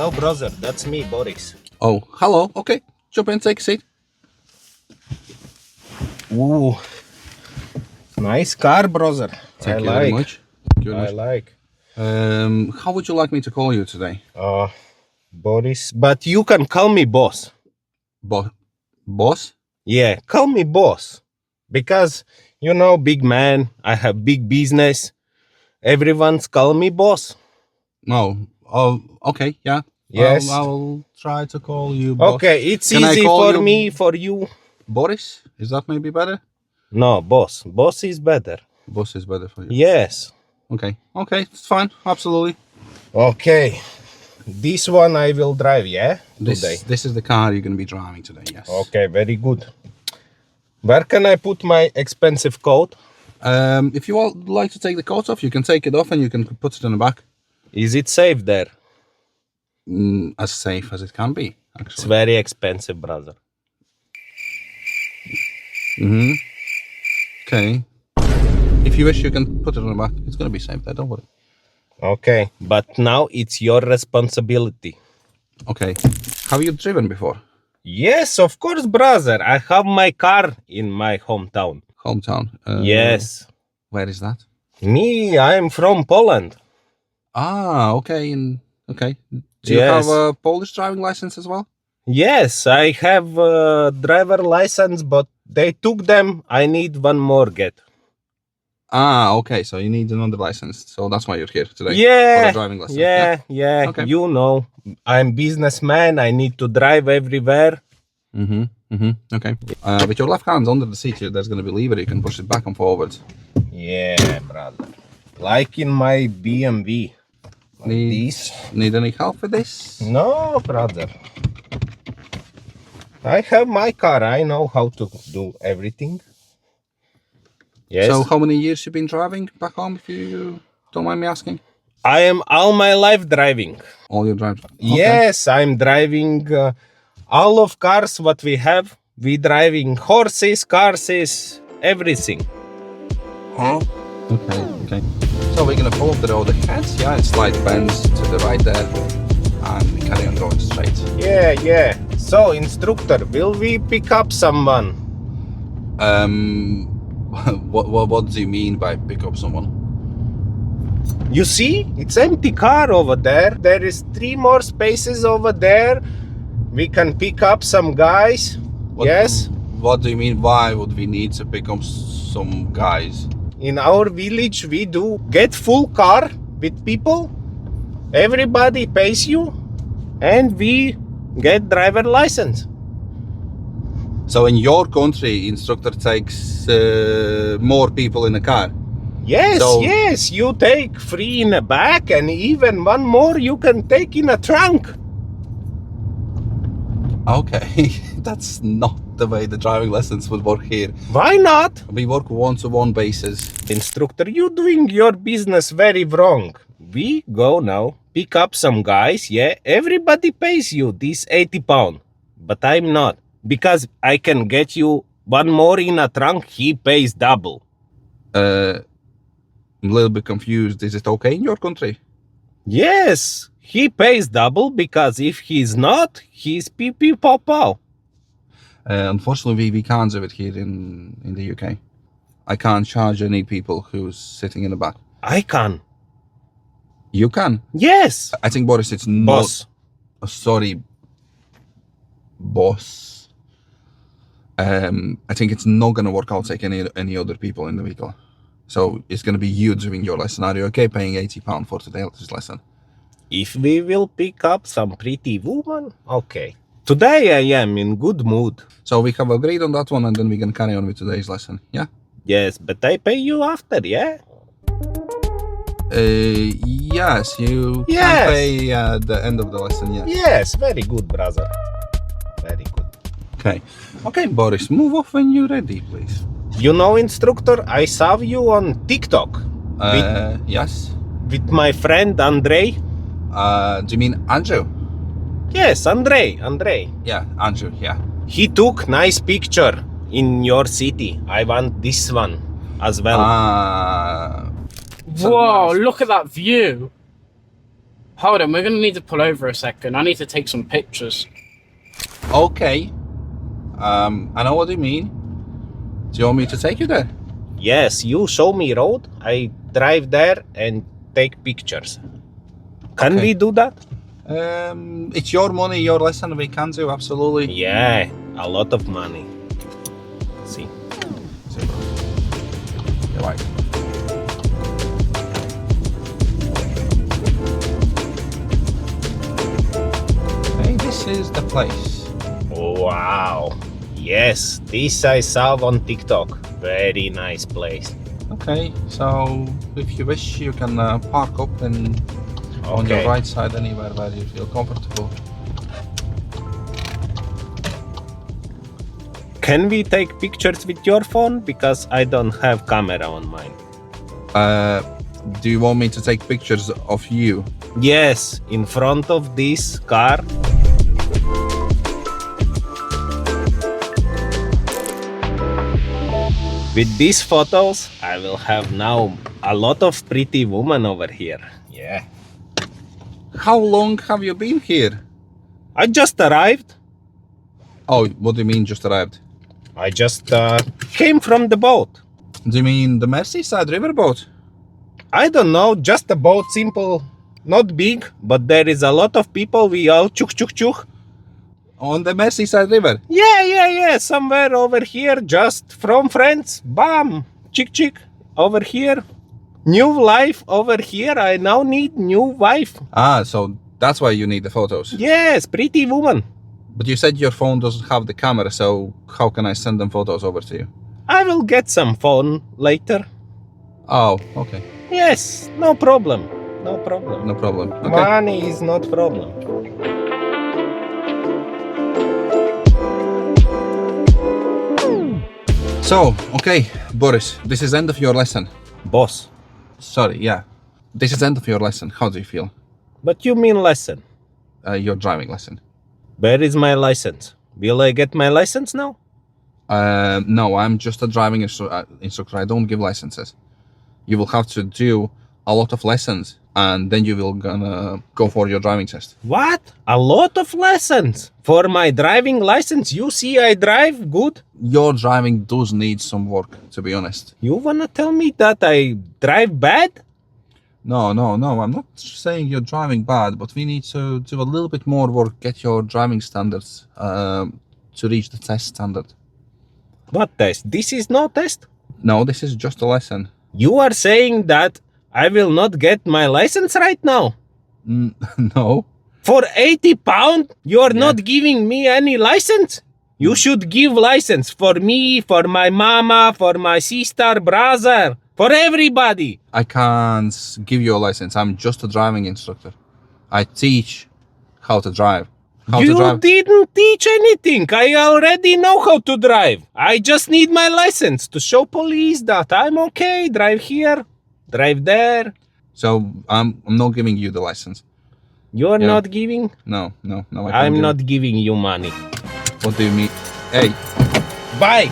Hello, brother. That's me, Boris. Oh, hello. Okay, jump in, take a seat. Ooh, nice car, brother. Thank you very much. Thank you very much. like. How would you like me to call you today? Boris. But you can call me boss. Boss? Yeah, call me boss. Because, you know, big man, I have big business. Everyone's call me boss. No. Oh, okay, yeah. Yes. I'll try to call you boss. Okay, it's Can I easy call for you me, for you. Boris? Is that maybe better? No, boss. Boss is better. Boss is better for you. Yes. Okay, it's fine. Absolutely. Okay. This one I will drive, yeah? Today. This is the car you're going to be driving today, yes. Okay, very good. Where can I put my expensive coat? If you would like to take the coat off, you can take it off and you can put it in the back. Is it safe there? As safe as it can be, actually. It's very expensive, brother. Okay. If you wish, you can put it on the back. It's going to be safe there, don't worry. Okay, but now it's your responsibility. Okay. Have you driven before? Yes, of course, brother. I have my car in my hometown. Hometown? Yes. Where is that? Me, I am from Poland. Ah, okay. Okay. Do you Yes. have a Polish driving license as well? Yes, I have a driver license, but they took them. I need one more get. Ah, okay. So you need another license. So that's why you're here today. Yeah, For a driving lesson. yeah. Okay. You know, I'm businessman. I need to drive everywhere. Okay. With your left hand under the seat here, there's going to be a lever. You can push it back and forward. Yeah, brother. Like in my BMW. Like this. Need any help with this? No, brother. I have my car. I know how to do everything. Yes. So how many years you been driving back home, if you don't mind me asking? I am all my life driving. All your drives? Okay. Yes, I'm driving all of cars what we have. We driving horses, cars, everything. Huh? Okay. So we're gonna follow the road ahead, yeah, and slight bends to the right there, and we carry on going straight. Yeah. So, instructor, will we pick up someone? What do you mean by pick up someone? You see, it's empty car over there. There is 3 more spaces over there. We can pick up some guys. Yes. What do you mean? Why would we need to pick up some guys? In our village, we do get full car with people. Everybody pays you, and we get driver license. So in your country, instructor takes more people in a car? Yes, you take 3 in the back, and even 1 more you can take in a trunk. Okay, that's not the way the driving lessons would work here. Why not? We work one-to-one basis. Instructor, you doing your business very wrong. We go now, pick up some guys, yeah, everybody pays you this 80 pound, but I'm not. Because I can get you 1 more in a trunk, he pays double. I'm a little bit confused. Is it okay in your country? Yes, he pays double because if he's not, he's pee-pee pow-pow. Unfortunately, we can't do it here in the UK. I can't charge any people who's sitting in the back. I can. You can? Yes. I think, Boris, it's not... Boss. Sorry, boss. I think it's not going to work out like any other people in the vehicle. So it's going to be you doing your lesson. Are you okay paying £80 for today's lesson? If we will pick up some pretty woman, okay. Today I am in good mood. So we have agreed on that one, and then we can carry on with today's lesson, yeah? Yes, but I pay you after, yeah? Yes, you can pay at the end of the lesson, yes. Yes, very good, brother. Very good. Okay, Boris, move off when you're ready, please. You know, instructor, I saw you on TikTok. Yes. With my friend Andrei. Do you mean Andrew? Yes, Andrei. Yeah, Andrew, yeah. He took nice picture in your city. I want this one as well. Whoa, look at that view. Hold on, we're going to need to pull over a second. I need to take some pictures. Okay. I know what you mean. Do you want me to take you there? Yes, you show me road, I drive there and take pictures. Can Okay. we do that? It's your money, your lesson. We can do, absolutely. Yeah, a lot of money. See. See, bro. You're right. Okay, this is the place. Wow. Yes, this I saw on TikTok. Very nice place. Okay, so if you wish, you can park up and on your Okay. right side anywhere where you feel comfortable. Can we take pictures with your phone? Because I don't have camera on mine. Do you want me to take pictures of you? Yes, in front of this car. With these photos, I will have now a lot of pretty women over here. Yeah. How long have you been here? I just arrived. Oh, what do you mean just arrived? I just came from the boat. Do you mean the Merseyside riverboat? I don't know, just a boat, simple, not big, but there is a lot of people. We all chuk chuk chuk. On the Merseyside river? Yeah, somewhere over here, just from friends. Bam, chick chick, over here. New life over here. I now need new wife. Ah, so that's why you need the photos. Yes, pretty woman. But you said your phone doesn't have the camera, so how can I send them photos over to you? I will get some phone later. Oh, okay. Yes, no problem. No problem. No problem. Okay. Money is not problem. So, okay, Boris, this is end of your lesson. Boss, Sorry, yeah. This is end of your lesson. How do you feel? but you mean lesson. Your driving lesson. Where is my license? Will I get my license now? No, I'm just a driving instructor. I don't give licenses. You will have to do a lot of lessons, and then you will gonna go for your driving test. What? A lot of lessons? For my driving license, you see I drive good? Your driving does need some work, to be honest. You wanna tell me that I drive bad? No, I'm not saying you're driving bad, but we need to do a little bit more work, get your driving standards to reach the test standard. What test? This is no test? No, this is just a lesson. You are saying that I will not get my license right now? No. For 80 pounds, you are Yeah. not giving me any license? You should give license for me, for my mama, for my sister, brother, for everybody. I can't give you a license. I'm just a driving instructor. I teach how to drive. You didn't teach anything. I already know how to drive. I just need my license to show police that I'm okay. Drive here, drive there. So I'm not giving you the license. You're Yeah. not giving? No. I can't I'm give not giving you money. it. What do you mean? Hey, Bye.